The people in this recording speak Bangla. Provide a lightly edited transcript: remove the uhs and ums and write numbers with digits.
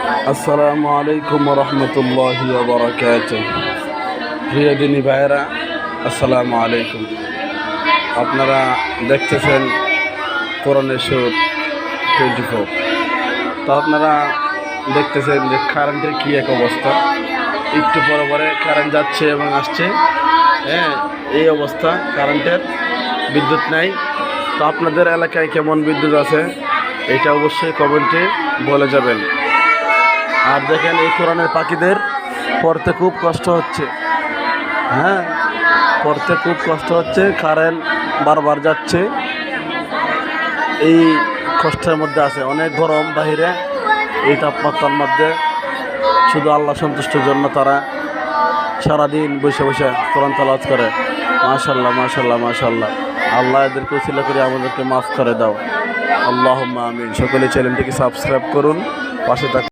আসসালামু আলাইকুম রহমতুল্লাহি ওয়া বারাকাতুহু। প্রিয় দিনী ভাইরা, আসসালামু আলাইকুম। আপনারা দেখতেছেন কোরআনের সুর 24। তো আপনারা দেখতেছেন যে কারেন্টের কী এক অবস্থা। একটু পরে পরে কারেন্ট যাচ্ছে এবং আসছে। হ্যাঁ, এই অবস্থা কারেন্টের, বিদ্যুৎ নাই। তো আপনাদের এলাকায় কেমন বিদ্যুৎ আছে এটা অবশ্যই কমেন্টে বলে যাবেন। আর দেখেন, এই কোরআনের পাখিদের পড়তে খুব কষ্ট হচ্ছে। হ্যাঁ, পড়তে খুব কষ্ট হচ্ছে, কারেন্ট বারবার যাচ্ছে। এই কষ্টের মধ্যে আছে, অনেক গরম বাহিরে, এই তাপমাত্রার মধ্যে শুধু আল্লাহ সন্তুষ্টির জন্য তারা সারাদিন বসে বসে কোরআন তেলাওয়াত করে। মাশাআল্লাহ, মাশাআল্লাহ, মাশাআল্লাহ। আল্লাহ এদেরকে উসিলা করে আমাদেরকে মাফ করে দাও। আল্লাহুম্মা আমিন। সকলে চ্যানেলটিকে সাবস্ক্রাইব করুন, পাশে থাকুন।